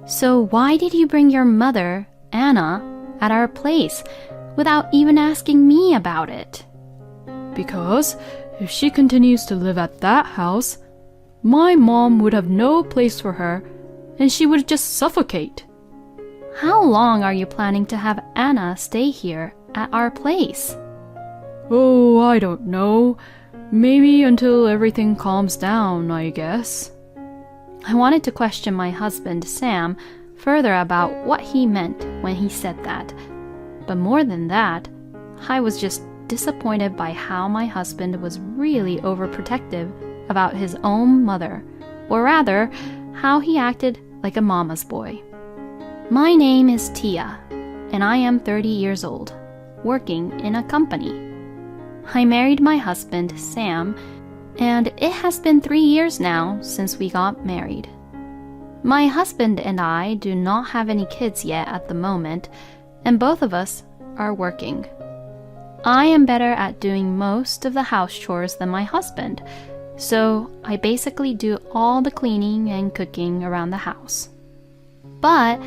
So why did you bring your mother, Anna, at our place without even asking me about it? Because if she continues to live at that house, my mom would have no place for her and she would just suffocate. How long are you planning to have Anna stay here at our place? Oh, I don't know. Maybe until everything calms down, I guess. I wanted to question my husband, Sam, further about what he meant when he said that. But more than that, I was just disappointed by how my husband was really overprotective about his own mother, or rather, how he acted like a mama's boy. My name is Tia, and I am 30 years old, working in a company. I married my husband, Sam, and it has been 3 years now since we got married. My husband and I do not have any kids yet at the moment, and both of us are working. I am better at doing most of the house chores than my husband, so I basically do all the cleaning and cooking around the house. But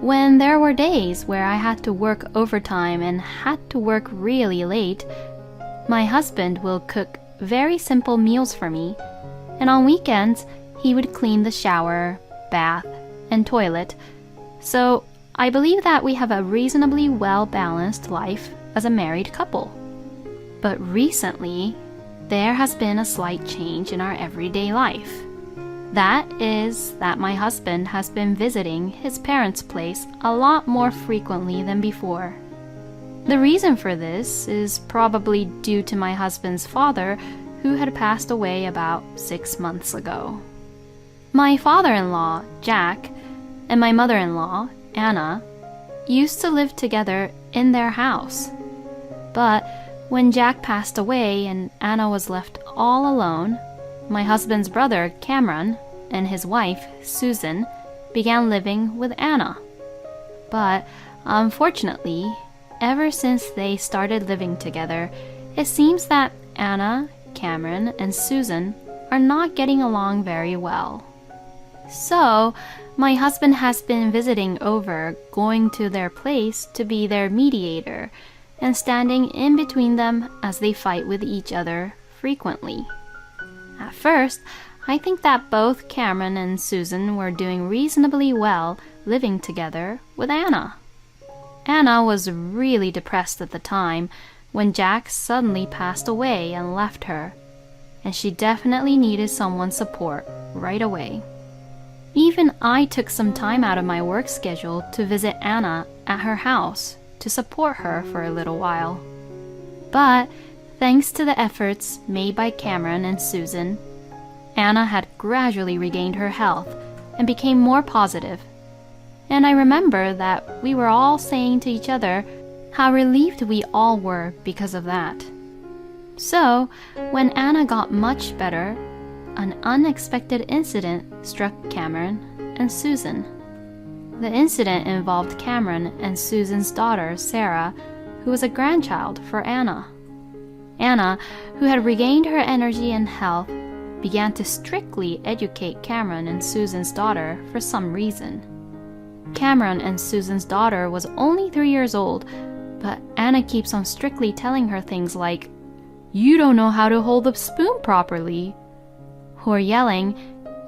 when there were days where I had to work overtime and had to work really late, my husband will cook very simple meals for me, and on weekends he would clean the shower, bath, and toilet. So I believe that we have a reasonably well-balanced life as a married couple. But recently, there has been a slight change in our everyday life. That is that my husband has been visiting his parents' place a lot more frequently than before. The reason for this is probably due to my husband's father, who had passed away about 6 months ago. My father-in-law, Jack, and my mother-in-law, Anna, used to live together in their house. But when Jack passed away and Anna was left all alone, my husband's brother, Cameron, and his wife, Susan, began living with Anna. But unfortunately, ever since they started living together, it seems that Anna, Cameron, and Susan are not getting along very well. So, my husband has been visiting over, going to their place to be their mediator, and standing in between them as they fight with each other frequently. At first, I think that both Cameron and Susan were doing reasonably well living together with Anna. Anna was really depressed at the time when Jack suddenly passed away and left her, and she definitely needed someone's support right away. Even I took some time out of my work schedule to visit Anna at her house to support her for a little while. But thanks to the efforts made by Cameron and Susan, Anna had gradually regained her health and became more positive. And I remember that we were all saying to each other how relieved we all were because of that. So, when Anna got much better, an unexpected incident struck Cameron and Susan. The incident involved Cameron and Susan's daughter, Sarah, who was a grandchild for Anna. Anna, who had regained her energy and health, began to strictly educate Cameron and Susan's daughter for some reason. Cameron and Susan's daughter was only 3 years old, but Anna keeps on strictly telling her things like, "You don't know how to hold the spoon properly," or yelling,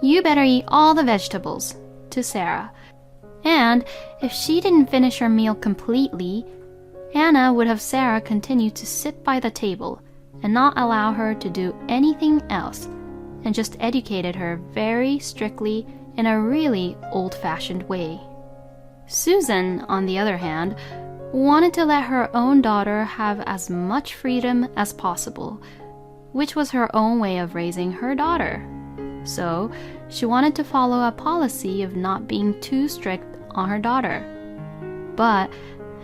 "You better eat all the vegetables," to Sarah. And if she didn't finish her meal completely, Anna would have Sarah continue to sit by the table and not allow her to do anything else, and just educated her very strictly in a really old-fashioned way. Susan, on the other hand, wanted to let her own daughter have as much freedom as possible, which was her own way of raising her daughter. So, she wanted to follow a policy of not being too strict on her daughter. But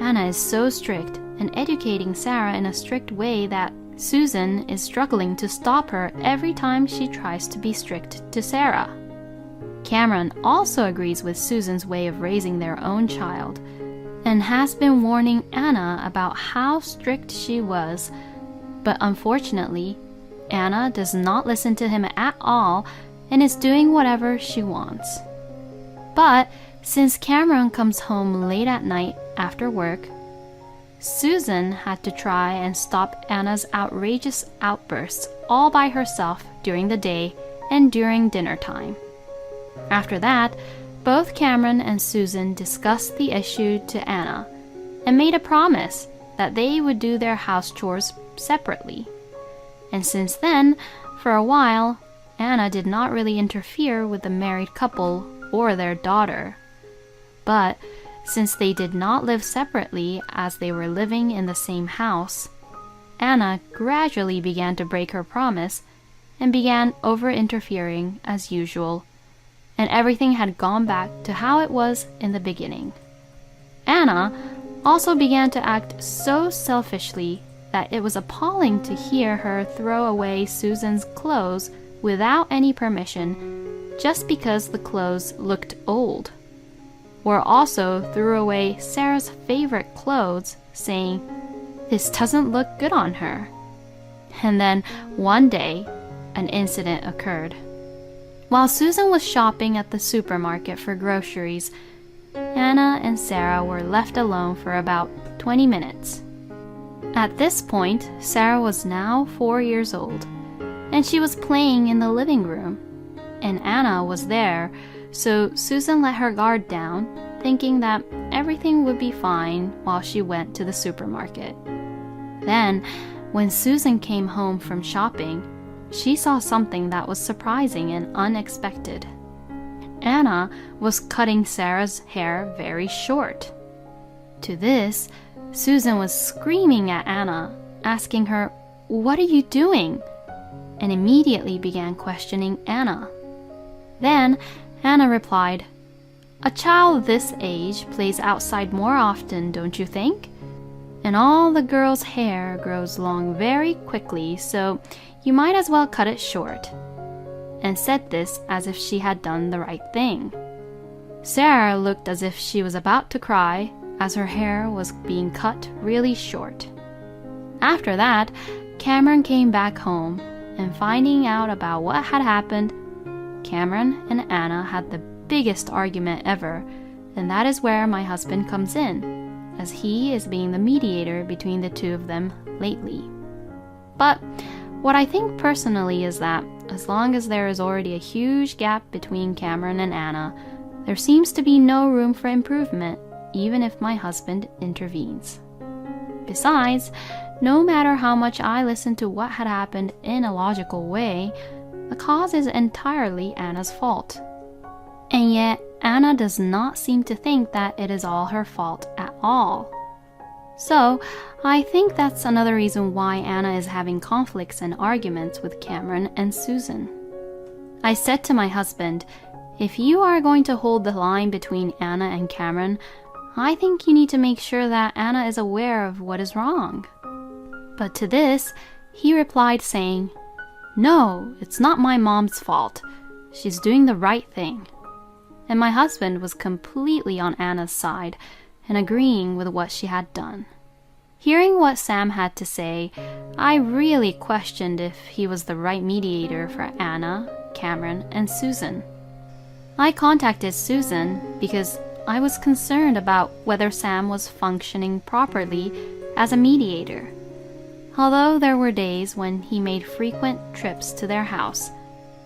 Anna is so strict and educating Sarah in a strict way that Susan is struggling to stop her every time she tries to be strict to Sarah. Cameron also agrees with Susan's way of raising their own child, and has been warning Anna about how strict she was, but unfortunately, Anna does not listen to him at all and is doing whatever she wants. But Since Cameron comes home late at night after work, Susan had to try and stop Anna's outrageous outbursts all by herself during the day and during dinner time. After that, both Cameron and Susan discussed the issue to Anna and made a promise that they would do their house chores separately. And since then, for a while, Anna did not really interfere with the married couple or their daughter. But since they did not live separately as they were living in the same house, Anna gradually began to break her promise and began over-interfering as usual, and everything had gone back to how it was in the beginning. Anna also began to act so selfishly that it was appalling to hear her throw away Susan's clothes without any permission just because the clothes looked old, or also threw away Sarah's favorite clothes, saying, "This doesn't look good on her." And then one day, an incident occurred. While Susan was shopping at the supermarket for groceries, Anna and Sarah were left alone for about 20 minutes. At this point, Sarah was now 4 years old, and she was playing in the living room, and Anna was there, so Susan let her guard down, thinking that everything would be fine while she went to the supermarket. Then, when Susan came home from shopping, she saw something that was surprising and unexpected. Anna was cutting Sarah's hair very short. To this, Susan was screaming at Anna, asking her, "What are you doing?" and immediately began questioning Anna. Then Anna replied, "A child this age plays outside more often, don't you think? And all the girls' hair grows long very quickly, so you might as well cut it short," and said this as if she had done the right thing. Sarah looked as if she was about to cry as her hair was being cut really short. After that, Cameron came back home, and finding out about what had happened, Cameron and Anna had the biggest argument ever, and that is where my husband comes in, as he is being the mediator between the two of them lately. But what I think personally is that as long as there is already a huge gap between Cameron and Anna, there seems to be no room for improvement, even if my husband intervenes. Besides, no matter how much I listen to what had happened in a logical way, the cause is entirely Anna's fault. And yet, Anna does not seem to think that it is all her fault at all. So, I think that's another reason why Anna is having conflicts and arguments with Cameron and Susan. I said to my husband, "If you are going to hold the line between Anna and Cameron, I think you need to make sure that Anna is aware of what is wrong." But to this, he replied saying, "No, it's not my mom's fault. She's doing the right thing." And my husband was completely on Anna's side and agreeing with what she had done. Hearing what Sam had to say, I really questioned if he was the right mediator for Anna, Cameron, and Susan. I contacted Susan because I was concerned about whether Sam was functioning properly as a mediator, although there were days when he made frequent trips to their house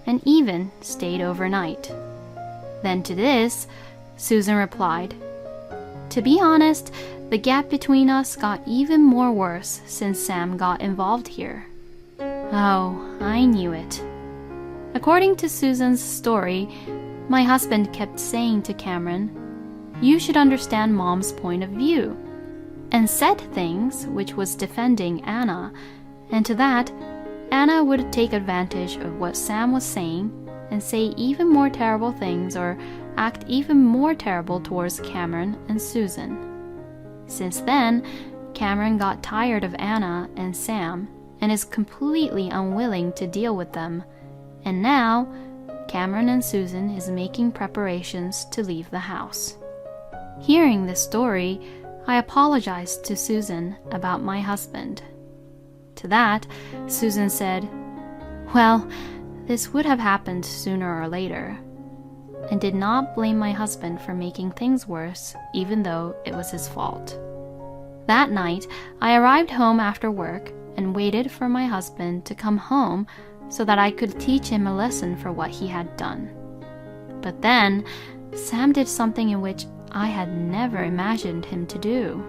and even stayed overnight. Then to this, Susan replied, "To be honest, the gap between us got even more worse since Sam got involved here." Oh, I knew it. According to Susan's story, my husband kept saying to Cameron, "You should understand Mom's point of view," and said things which was defending Anna, and to that, Anna would take advantage of what Sam was saying and say even more terrible things or act even more terrible towards Cameron and Susan. Since then, Cameron got tired of Anna and Sam and is completely unwilling to deal with them, and now Cameron and Susan is making preparations to leave the house. Hearing this story, I apologized to Susan about my husband. To that, Susan said, "Well, this would have happened sooner or later. and did not blame my husband for making things worse, even though it was his fault. That night, I arrived home after work and waited for my husband to come home so that I could teach him a lesson for what he had done. But then, Sam did something in which I had never imagined him to do.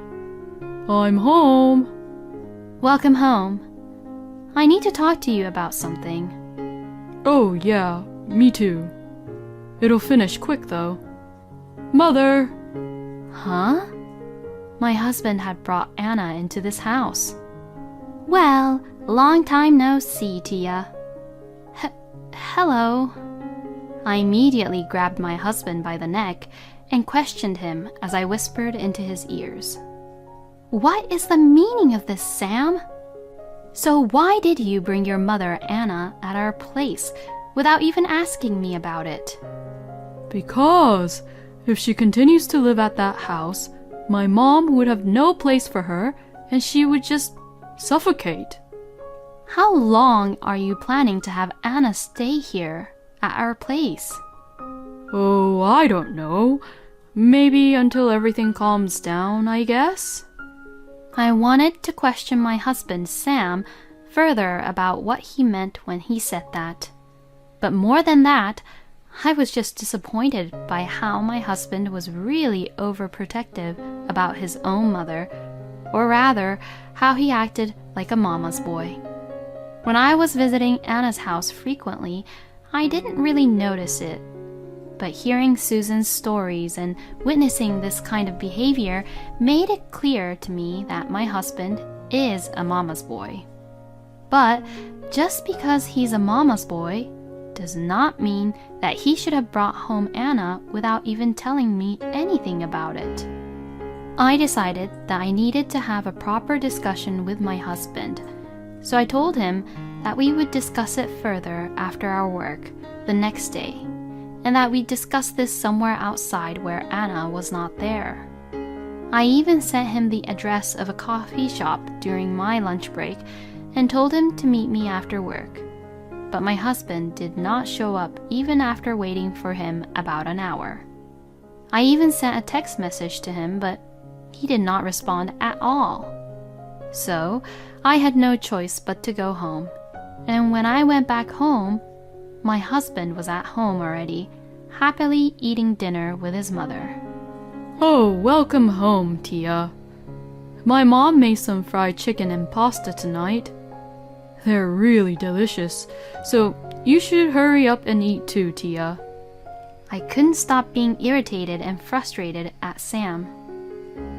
I'm home. Welcome home. I need to talk to you about something. Oh, yeah, me too. It'll finish quick, though. Mother! Huh? My husband had brought Anna into this house. Well, long time no see, Tia. Hello. I immediately grabbed my husband by the neck and questioned him as I whispered into his ears. What is the meaning of this, Sam? So why did you bring your mother, Anna, at our place without even asking me about it? Because if she continues to live at that house, my mom would have no place for her and she would just suffocate. How long are you planning to have Anna stay here at our place? Oh, I don't know. Maybe until everything calms down, I guess. I wanted to question my husband, Sam, further about what he meant when he said that. But more than that, I was just disappointed by how my husband was really overprotective about his own mother, or rather, how he acted like a mama's boy. When I was visiting Anna's house frequently, I didn't really notice it. But hearing Susan's stories and witnessing this kind of behavior made it clear to me that my husband is a mama's boy. But just because he's a mama's boy does not mean that he should have brought home Anna without even telling me anything about it. I decided that I needed to have a proper discussion with my husband, so I told him that we would discuss it further after our work the next day, and that we'd discuss this somewhere outside where Anna was not there. I even sent him the address of a coffee shop during my lunch break and told him to meet me after work. But my husband did not show up even after waiting for him about an hour. I even sent a text message to him, but he did not respond at all. So I had no choice but to go home. And when I went back home, my husband was at home already, happily eating dinner with his mother. Oh, welcome home, Tia. My mom made some fried chicken and pasta tonight. They're really delicious, so you should hurry up and eat too, Tia. I couldn't stop being irritated and frustrated at Sam.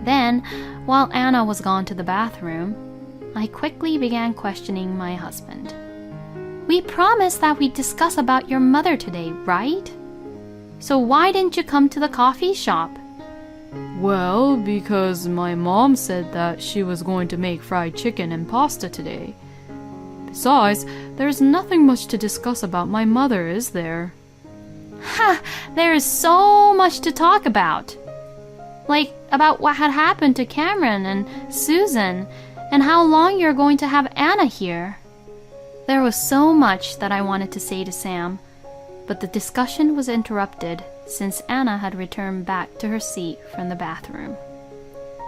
Then, while Anna was gone to the bathroom, I quickly began questioning my husband. We promised that we'd discuss about your mother today, right? So why didn't you come to the coffee shop? Well, because my mom said that she was going to make fried chicken and pasta today. Besides, there's nothing much to discuss about my mother, is there? Ha! There is so much to talk about. Like about what had happened to Cameron and Susan, and how long you're going to have Anna here. There was so much that I wanted to say to Sam, but the discussion was interrupted since Anna had returned back to her seat from the bathroom.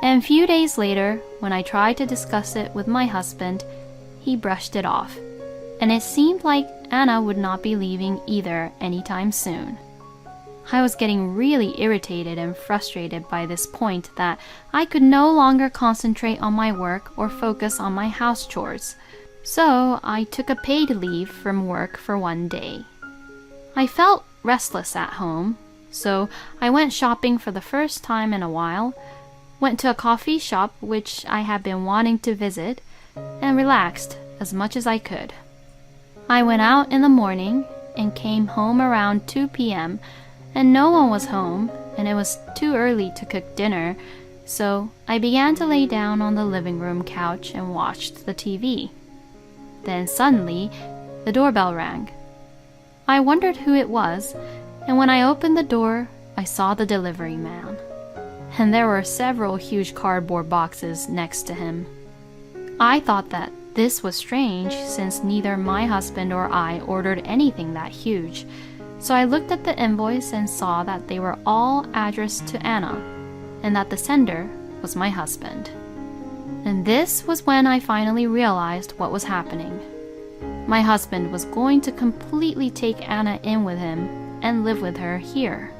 And a few days later, when I tried to discuss it with my husband, he brushed it off, and it seemed like Anna would not be leaving either anytime soon. I was getting really irritated and frustrated by this point that I could no longer concentrate on my work or focus on my house chores. So I took a paid leave from work for one day. I felt restless at home, so I went shopping for the first time in a while, went to a coffee shop which I had been wanting to visit, and relaxed as much as I could. I went out in the morning and came home around 2 p.m., and no one was home, and it was too early to cook dinner, so I began to lay down on the living room couch and watched the TV. Then suddenly, the doorbell rang. I wondered who it was, and when I opened the door, I saw the delivery man. And there were several huge cardboard boxes next to him. I thought that this was strange since neither my husband or I ordered anything that huge, So I looked at the invoice and saw that they were all addressed to Anna, and that the sender was my husband. And this was when I finally realized what was happening. My husband was going to completely take Anna in with him and live with her here.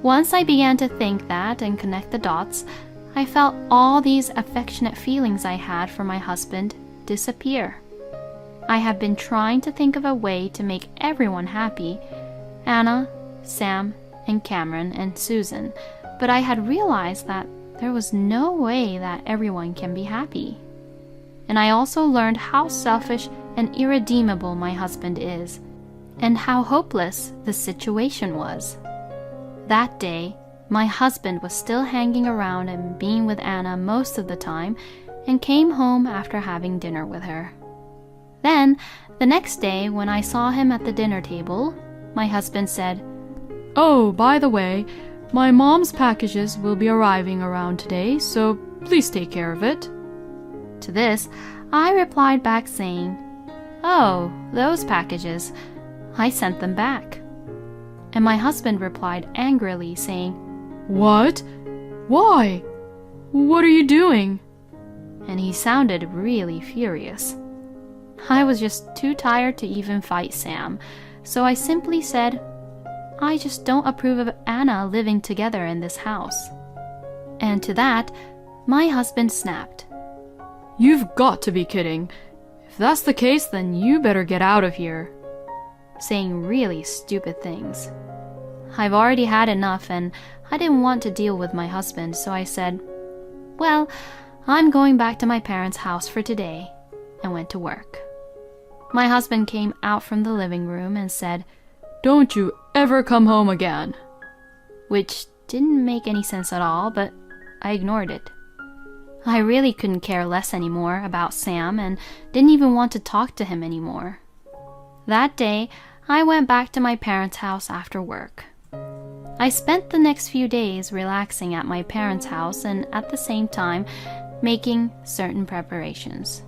Once I began to think that and connect the dots, I felt all these affectionate feelings I had for my husband disappear. I had been trying to think of a way to make everyone happy, Anna, Sam, and Cameron, and Susan, but I had realized that there was no way that everyone can be happy. And I also learned how selfish and irredeemable my husband is, and how hopeless the situation was. That day, my husband was still hanging around and being with Anna most of the time, and came home after having dinner with her. Then, the next day, when I saw him at the dinner table, my husband said, "Oh, by the way, my mom's packages will be arriving around today, so please take care of it." To this, I replied back saying, "Oh, those packages. I sent them back." And my husband replied angrily saying, "What? Why? What are you doing?" And he sounded really furious. I was just too tired to even fight Sam, so I simply said, "I just don't approve of Anna living together in this house." And to that, my husband snapped. "You've got to be kidding. If that's the case, then you better get out of here," saying really stupid things. I've already had enough and I didn't want to deal with my husband, so I said, "Well, I'm going back to my parents' house for today," and went to work. My husband came out from the living room and said, "Don't you ever come home again," which didn't make any sense at all, but I ignored it. I really couldn't care less anymore about Sam and didn't even want to talk to him anymore. That day, I went back to my parents' house after work. I spent the next few days relaxing at my parents' house and at the same time making certain preparations.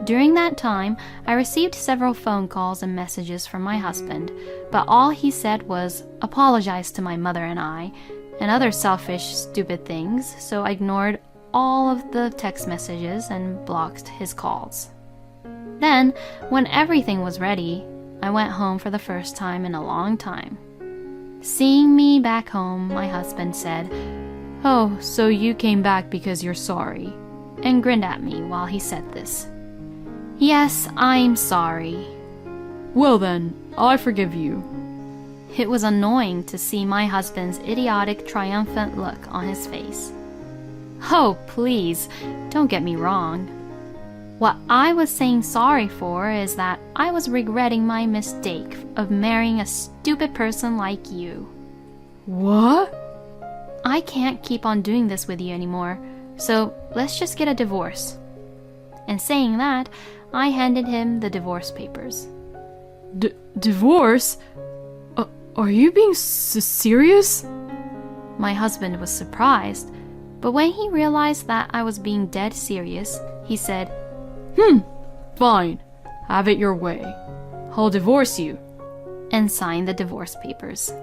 During that time, I received several phone calls and messages from my husband, but all he said was apologize to my mother and I, and other selfish, stupid things, so I ignored all of the text messages and blocked his calls. Then, when everything was ready, I went home for the first time in a long time. Seeing me back home, my husband said, "Oh, so you came back because you're sorry," and grinned at me while he said this. "Yes, I'm sorry." "Well then, I forgive you." It was annoying to see my husband's idiotic, triumphant look on his face. Oh, please, don't get me wrong. What I was saying sorry for is that I was regretting my mistake of marrying a stupid person like you. What? I can't keep on doing this with you anymore, so let's just get a divorce. And saying that, I handed him the divorce papers. Divorce? Are you being serious? My husband was surprised, but when he realized that I was being dead serious, he said, Fine. Have it your way. I'll divorce you. And signed the divorce papers.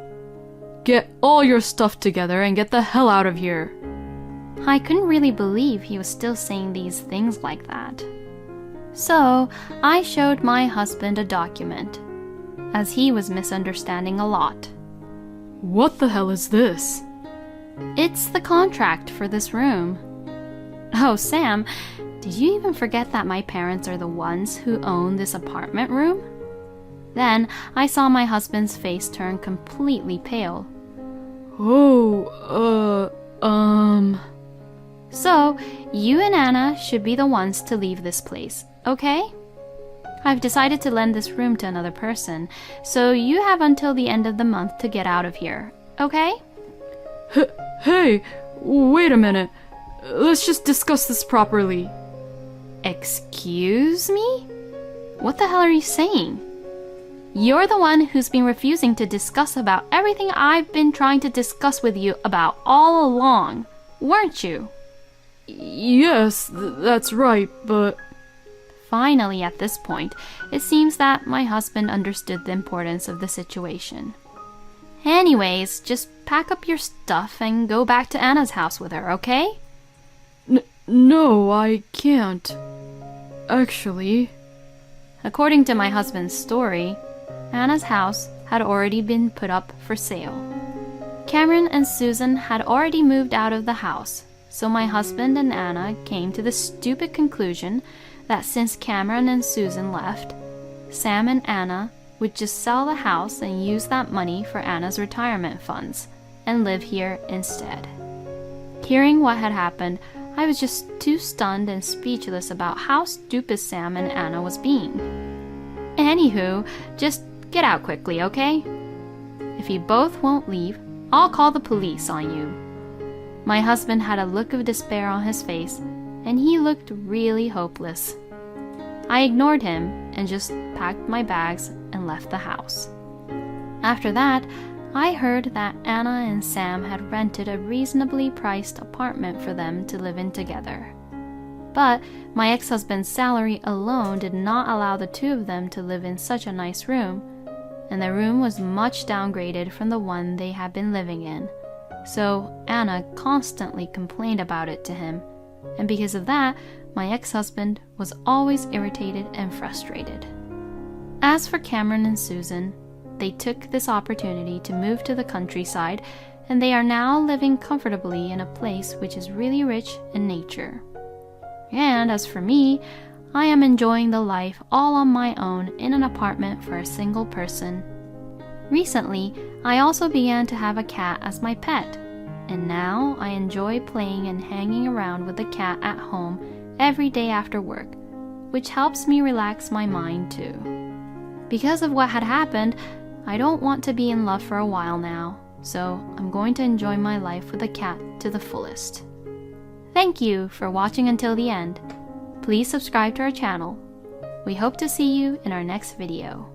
Get all your stuff together and get the hell out of here. I couldn't really believe he was still saying these things like that. So, I showed my husband a document, as he was misunderstanding a lot. What the hell is this? It's the contract for this room. Oh, Sam, did you even forget that my parents are the ones who own this apartment room? Then I saw my husband's face turn completely pale. So, you and Anna should be the ones to leave this place, okay? I've decided to lend this room to another person, so you have until the end of the month to get out of here, okay? Hey, wait a minute. Let's just discuss this properly. Excuse me? What the hell are you saying? You're the one who's been refusing to discuss about everything I've been trying to discuss with you about all along, weren't you? Yes, that's right, but... Finally, at this point, it seems that my husband understood the importance of the situation. Anyways, just pack up your stuff and go back to Anna's house with her, okay? No, I can't. Actually, According to my husband's story, Anna's house had already been put up for sale. Cameron and Susan had already moved out of the house, so my husband and Anna came to the stupid conclusion that since Cameron and Susan left, Sam and Anna would just sell the house and use that money for Anna's retirement funds and live here instead. Hearing what had happened, I was just too stunned and speechless about how stupid Sam and Anna was being. Anywho, just get out quickly, okay? If you both won't leave, I'll call the police on you. My husband had a look of despair on his face, and he looked really hopeless. I ignored him and just packed my bags and left the house. After that, I heard that Anna and Sam had rented a reasonably priced apartment for them to live in together. But my ex-husband's salary alone did not allow the two of them to live in such a nice room, and the room was much downgraded from the one they had been living in. So Anna constantly complained about it to him, and because of that, my ex-husband was always irritated and frustrated. As for Cameron and Susan, they took this opportunity to move to the countryside, and they are now living comfortably in a place which is really rich in nature. And as for me, I am enjoying the life all on my own in an apartment for a single person. Recently, I also began to have a cat as my pet, and now I enjoy playing and hanging around with the cat at home every day after work, which helps me relax my mind too. Because of what had happened, I don't want to be in love for a while now, so I'm going to enjoy my life with the cat to the fullest. Thank you for watching until the end. Please subscribe to our channel. We hope to see you in our next video.